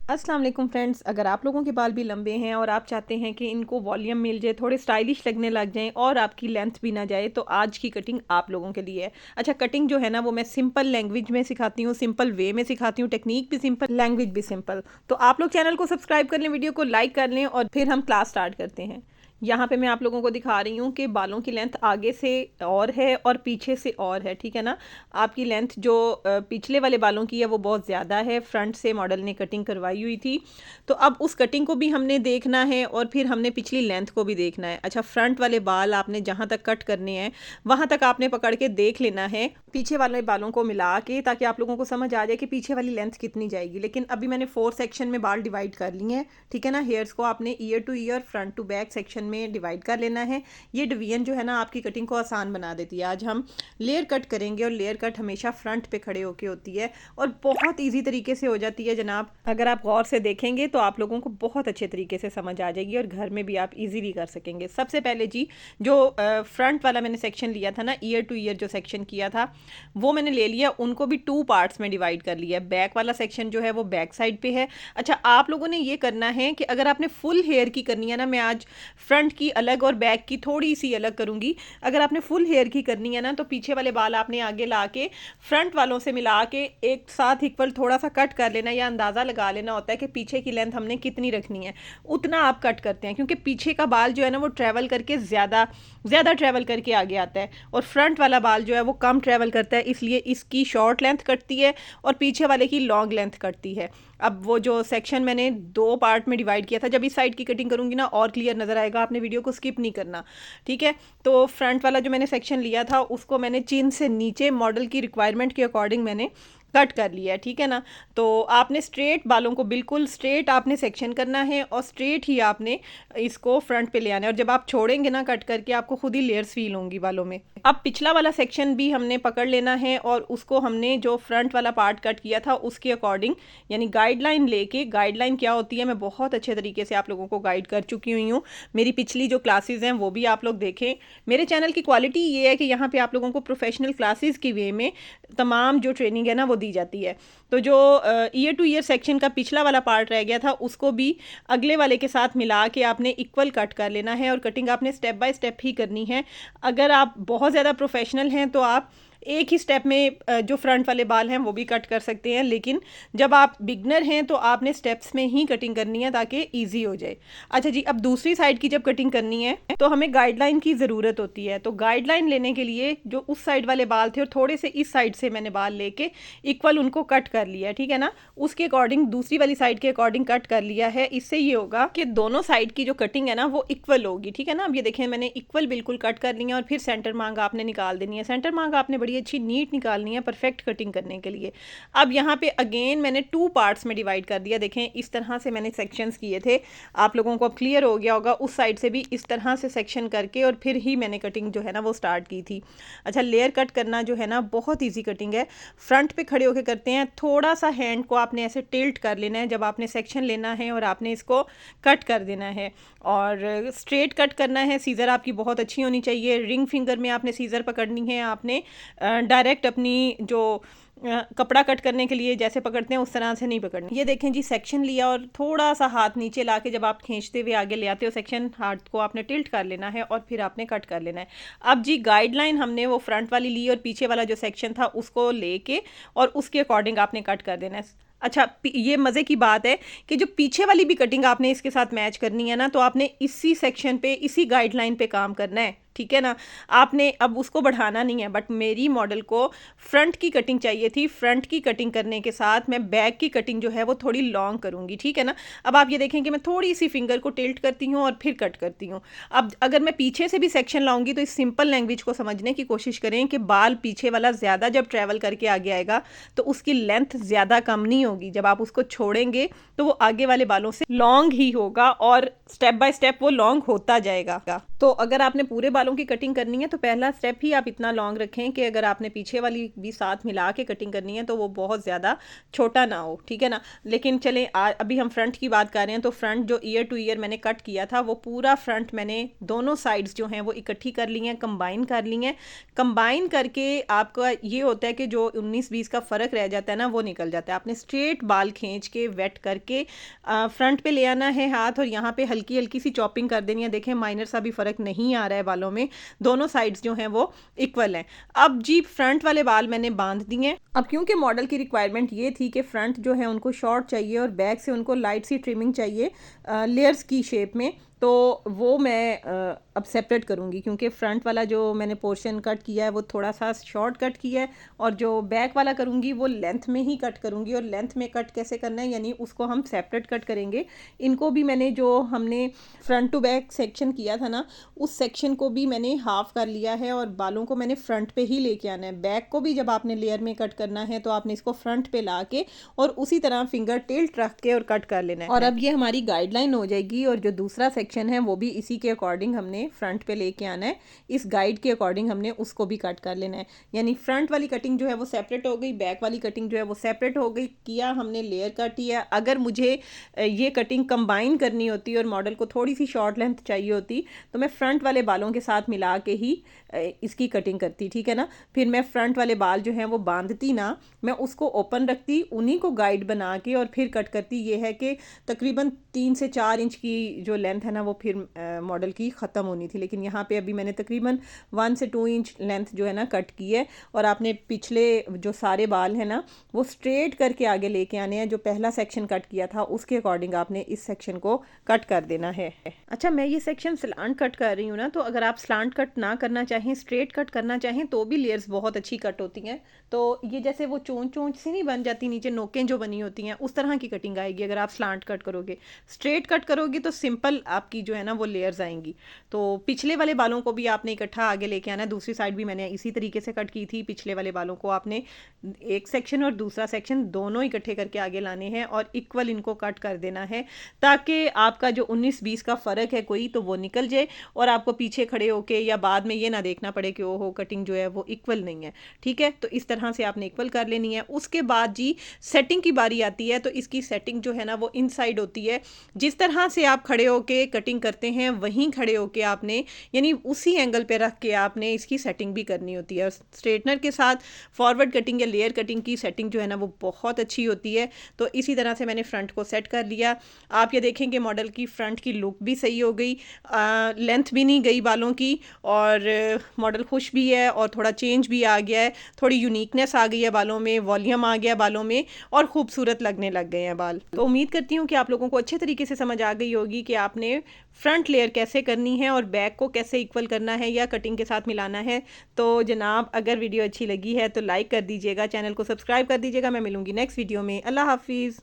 अस्सलाम वालेकुम फ्रेंड्स, अगर आप लोगों के बाल भी लंबे हैं और आप चाहते हैं कि इनको वॉल्यूम मिल जाए, थोड़े स्टाइलिश लगने लग जाएं और आपकी लेंथ भी ना जाए, तो आज की कटिंग आप लोगों के लिए है। अच्छा, कटिंग जो है ना वो मैं सिंपल लैंग्वेज में सिखाती हूँ, सिंपल वे में सिखाती हूँ, टेक्निक भी सिंपल, लैंग्वेज भी सिंपल। तो आप लोग चैनल को सब्सक्राइब कर लें, वीडियो को लाइक कर लें और फिर हम क्लास स्टार्ट करते हैं। यहाँ पे मैं आप लोगों को दिखा रही हूँ कि बालों की लेंथ आगे से और है और पीछे से और है, ठीक है ना। आपकी लेंथ जो पिछले वाले बालों की है वो बहुत ज़्यादा है, फ्रंट से मॉडल ने कटिंग करवाई हुई थी। तो अब उस कटिंग को भी हमने देखना है और फिर हमने पिछली लेंथ को भी देखना है। अच्छा, फ्रंट वाले बाल आपने जहाँ तक कट करने हैं वहाँ तक आपने पकड़ के देख लेना है पीछे वाले बालों को मिला के, ताकि आप लोगों को समझ आ जाए कि पीछे वाली लेंथ कितनी जाएगी। लेकिन अभी मैंने 4 सेक्शन में बाल डिवाइड कर लिए हैं, ठीक है ना। हेयर्स को आपने ear to ear, front to back section में डिवाइड कर लेना है। ये डिवीजन जो है ना आपकी कटिंग को आसान बना देती है। आज हम लेयर कट करेंगे और लेयर कट हमेशा फ्रंट पे खड़े होके होती है और बहुत ईजी तरीके से हो जाती है जनाब। अगर आप गौर से देखेंगे तो आप लोगों को बहुत अच्छे तरीके से समझ आ जाएगी और घर में भी आप इजीली कर सकेंगे। सबसे पहले जी, जो फ्रंट वाला मैंने सेक्शन लिया था ना, ईयर टू ईयर जो सेक्शन किया था, वो मैंने ले लिया, उनको भी 2 पार्ट्स में डिवाइड कर लिया। बैक वाला सेक्शन जो है वो बैक साइड पे है। अच्छा, आप लोगों ने ये करना है कि अगर आपने फुल हेयर की करनी है ना, मैं आज फ्रंट की अलग और बैक की थोड़ी सी अलग करूंगी। अगर आपने फुल हेयर की करनी है ना, तो पीछे वाले बाल आपने आगे ला के फ्रंट वालों से मिला के एक साथ इक्वल थोड़ा सा कट कर लेना, या अंदाज़ा लगा लेना होता है कि पीछे की लेंथ हमने कितनी रखनी है, उतना आप कट करते हैं। क्योंकि पीछे का बाल जो है ना वो ट्रैवल करके ज़्यादा ट्रैवल करके आगे आता है और फ्रंट वाला बाल जो है वो कम ट्रैवल करता है, इसलिए इसकी शॉर्ट लेंथ कटती है और पीछे वाले की लॉन्ग लेंथ कटती है। अब वो जो सेक्शन मैंने 2 पार्ट में डिवाइड किया था, जब इस साइड की कटिंग करूंगी ना और क्लियर नज़र आएगा, आपने वीडियो को स्किप नहीं करना, ठीक है। तो फ्रंट वाला जो मैंने सेक्शन लिया था उसको मैंने चिन से नीचे मॉडल की रिक्वायरमेंट के अकॉर्डिंग मैंने कट कर लिया है, ठीक है ना। तो आपने स्ट्रेट बालों को बिल्कुल स्ट्रेट आपने सेक्शन करना है और स्ट्रेट ही आपने इसको फ्रंट पे ले आना है। और जब आप छोड़ेंगे ना कट करके, आपको खुद ही लेयर्स फील होंगी बालों में। अब पिछला वाला सेक्शन भी हमने पकड़ लेना है और उसको हमने जो फ्रंट वाला पार्ट कट किया था उसके अकॉर्डिंग, यानी गाइडलाइन लेके, गाइडलाइन क्या होती है मैं बहुत अच्छे तरीके से आप लोगों को गाइड कर चुकी हुई हूँ। मेरी पिछली जो क्लासेज हैं वो भी आप लोग देखें। मेरे चैनल की क्वालिटी ये है कि यहाँ पे आप लोगों को प्रोफेशनल क्लासेस की वे में तमाम जो ट्रेनिंग है ना वो दी जाती है। तो जो ईयर टू ईयर सेक्शन का पिछला वाला पार्ट रह गया था उसको भी अगले वाले के साथ मिला के आपने इक्वल कट कर लेना है और कटिंग आपने स्टेप बाय स्टेप ही करनी है। अगर आप बहुत ज़्यादा प्रोफेशनल हैं तो आप एक ही स्टेप में जो फ्रंट वाले बाल हैं वो भी कट कर सकते हैं, लेकिन जब आप बिगनर हैं तो आपने स्टेप्स में ही कटिंग करनी है ताकि इजी हो जाए। अच्छा जी, अब दूसरी साइड की जब कटिंग करनी है तो हमें गाइडलाइन की ज़रूरत होती है। तो गाइडलाइन लेने के लिए जो उस साइड वाले बाल थे और थोड़े से इस साइड से मैंने बाल लेके इक्वल उनको कट कर लिया, ठीक है ना। उसके अकॉर्डिंग दूसरी वाली साइड के अकॉर्डिंग कट कर लिया है। इससे ये होगा कि दोनों साइड की जो कटिंग है ना वो इक्वल होगी, ठीक है ना। अब ये देखें, मैंने इक्वल बिल्कुल कट कर लिया और फिर सेंटर मांग आपने निकाल देनी है। सेंटर मांग आपने बड़ी अच्छी नीट निकालनी है परफेक्ट कटिंग करने के लिए। अब यहाँ पे अगेन मैंने 2 पार्ट्स में डिवाइड कर दिया। देखें, इस तरह से मैंने सेक्शंस किए थे, आप लोगों को अब क्लियर हो गया होगा। उस साइड से भी इस तरह से सेक्शन करके और फिर ही मैंने कटिंग जो है ना वो स्टार्ट की थी। अच्छा, लेयर कट करना जो है ना बहुत ईजी कटिंग है। फ्रंट पे खड़े होकर करते हैं, थोड़ा सा हैंड को आपने ऐसे टिल्ट कर लेना है जब आपने सेक्शन लेना है और आपने इसको कट कर देना है। और स्ट्रेट कट करना है। सीज़र आपकी बहुत अच्छी होनी चाहिए, रिंग फिंगर में आपने सीज़र पकड़नी है। आपने डायरेक्ट अपनी जो कपड़ा कट करने के लिए जैसे पकड़ते हैं उस तरह से नहीं पकड़नी। ये देखें जी, सेक्शन लिया और थोड़ा सा हाथ नीचे लाके जब आप खींचते हुए आगे ले आते हो सेक्शन, हाथ को आपने टिल्ट कर लेना है और फिर आपने कट कर लेना है। अब जी, गाइडलाइन हमने वो फ्रंट वाली ली और पीछे वाला जो सेक्शन था उसको लेके और उसके अकॉर्डिंग आपने कट कर देना है। अच्छा, ये मज़े की बात है कि जो पीछे वाली भी कटिंग आपने इसके साथ मैच करनी है ना, तो आपने इसी सेक्शन पे, इसी गाइडलाइन पे काम करना है, ठीक है ना। आपने अब उसको बढ़ाना नहीं है। बट मेरी मॉडल को फ्रंट की कटिंग चाहिए थी, फ्रंट की कटिंग करने के साथ मैं बैक की कटिंग जो है वो थोड़ी लॉन्ग करूँगी, ठीक है ना। अब आप ये देखें कि मैं थोड़ी सी फिंगर को टिल्ट करती हूँ और फिर कट करती हूँ। अब अगर मैं पीछे से भी सेक्शन लाऊंगी तो इस सिंपल लैंग्वेज को समझने की कोशिश करें कि बाल पीछे वाला ज़्यादा जब ट्रैवल करके आगे आएगा तो उसकी लेंथ ज़्यादा कम नहीं होगी। जब आप उसको छोड़ेंगे तो वो आगे वाले बालों से लॉन्ग ही होगा और स्टेप बाय स्टेप वो लॉन्ग होता जाएगा। तो अगर आपने पूरे बालों बालों की कटिंग करनी है तो पहला स्टेप ही आप इतना लॉन्ग रखें कि अगर आपने पीछे वाली भी साथ मिला के कटिंग करनी है तो वो बहुत ज़्यादा छोटा ना हो, ठीक है ना। लेकिन चलें अभी हम फ्रंट की बात कर रहे हैं, तो फ्रंट जो ईयर टू ईयर मैंने कट किया था वो पूरा फ्रंट मैंने दोनों साइड्स जो हैं वो इकट्ठी कर ली हैं, कंबाइन कर ली हैं। कंबाइन करके आपका ये होता है कि जो 19-20 का फ़र्क रह जाता है ना वो निकल जाता है। आपने स्ट्रेट बाल खींच के वेट करके फ्रंट पे ले आना है हाथ, और यहाँ पे हल्की हल्की सी चॉपिंग कर देनी है। देखें माइनर सा भी फ़र्क नहीं आ रहा है बालों में, दोनों साइड्स जो हैं वो इक्वल हैं। अब जी फ्रंट वाले बाल मैंने बांध दिए। अब क्योंकि मॉडल की रिक्वायरमेंट ये थी कि फ्रंट जो है उनको शॉर्ट चाहिए और बैक से उनको लाइट सी ट्रिमिंग चाहिए लेयर्स की शेप में, तो वो मैं अब सेपरेट करूँगी, क्योंकि फ्रंट वाला जो मैंने पोर्शन कट किया है वो थोड़ा सा शॉर्ट कट किया है, और जो बैक वाला करूँगी वो लेंथ में ही कट करूँगी। और लेंथ में कट कैसे करना है, यानी उसको हम सेपरेट कट करेंगे। इनको भी मैंने जो हमने फ्रंट टू बैक सेक्शन किया था ना, उस सेक्शन को भी मैंने हाफ कर लिया है, और बालों को मैंने फ्रंट पे ही लेके आना है। बैक को भी जब आपने लेयर में कट करना है तो आपने इसको फ्रंट पे ला के और उसी तरह फिंगर टिल्ट रख के और कट कर लेना है। और अब ये हमारी गाइडलाइन हो जाएगी, और जो दूसरा सेक्शन है वो भी इसी के अकॉर्डिंग हमने फ्रंट पे लेके आना है। इस गाइड के अकॉर्डिंग हमने उसको भी कट कर लेना है। यानी फ्रंट वाली कटिंग जो है वो सेपरेट हो गई, बैक वाली कटिंग जो है वो सेपरेट हो गई। किया हमने लेयर कट ही है। अगर मुझे ये कटिंग कंबाइन करनी होती और मॉडल को थोड़ी सी शॉर्ट लेंथ चाहिए होती तो मैं फ्रंट वाले बालों के साथ मिला के ही इसकी कटिंग करती, ठीक है ना। फिर मैं फ्रंट वाले बाल जो हैं वो बांधती ना, मैं उसको ओपन रखती, उन्हीं को गाइड बना के और फिर कट करती। ये है कि तकरीबन 3 से 4 इंच की जो लेंथ है ना वो फिर मॉडल की ख़त्म होनी थी, लेकिन यहाँ पे अभी मैंने तकरीबन 1 से 2 इंच लेंथ जो है ना कट की है। और आपने पिछले जो सारे बाल हैं ना वो स्ट्रेट करके आगे लेके आने हैं। जो पहला सेक्शन कट किया था उसके अकॉर्डिंग आपने इस सेक्शन को कट कर देना है। अच्छा, मैं ये सेक्शन स्लांट कट कर रही हूँ ना, तो अगर आप स्लांट कट ना करना चाहें, स्ट्रेट कट करना चाहें, तो भी लेयर्स बहुत अच्छी कट होती हैं। तो ये जैसे वो चोंच चोंच सी नहीं बन जाती, नीचे नोकें जो बनी होती हैं, उस तरह की कटिंग आएगी अगर आप स्लांट कट करोगे। स्ट्रेट कट करोगी तो सिंपल आपकी जो है ना वो लेयर्स आएंगी। तो पिछले वाले बालों को भी आपने इकट्ठा आगे लेके आना है। दूसरी साइड भी मैंने इसी तरीके से कट की थी। पिछले वाले बालों को आपने एक सेक्शन और दूसरा सेक्शन दोनों इकट्ठे करके आगे लाने हैं और इक्वल इनको कट कर देना है, ताकि आपका जो 19-20 का फ़र्क है कोई तो वो निकल जाए और आपको पीछे खड़े होके या बाद में ये ना देखना पड़े कि ओहो कटिंग जो है वो इक्वल नहीं है। ठीक है, तो इस तरह से आपने इक्वल कर लेनी है। उसके बाद जी सेटिंग की बारी आती है। तो इसकी सेटिंग जो है ना वो इनसाइड होती है। जिस तरह से आप खड़े होके कटिंग करते हैं वहीं खड़े होके आपने, यानी उसी एंगल पे रख के आपने इसकी सेटिंग भी करनी होती है। स्ट्रेटनर के साथ फॉरवर्ड कटिंग या लेयर कटिंग की सेटिंग जो है ना वो बहुत अच्छी होती है। तो इसी तरह से मैंने फ्रंट को सेट कर लिया। आप ये देखेंगे मॉडल की फ्रंट की लुक भी सही हो गई, लेंथ भी नहीं गई बालों की, और मॉडल खुश भी है और थोड़ा चेंज भी आ गया है, थोड़ी यूनिकनेस आ गई है बालों में, वॉल्यूम आ गया बालों में और खूबसूरत लगने लग गए हैं बाल। तो उम्मीद करती हूँ कि आप लोगों को अच्छे तरीके से समझ आ गई होगी कि आपने फ्रंट लेयर कैसे करनी है और बैक को कैसे इक्वल करना है या कटिंग के साथ मिलाना है। तो जनाब, अगर वीडियो अच्छी लगी है तो लाइक कर दीजिएगा, चैनल को सब्सक्राइब कर दीजिएगा। मैं मिलूंगी नेक्स्ट वीडियो में। अल्लाह हाफिज़।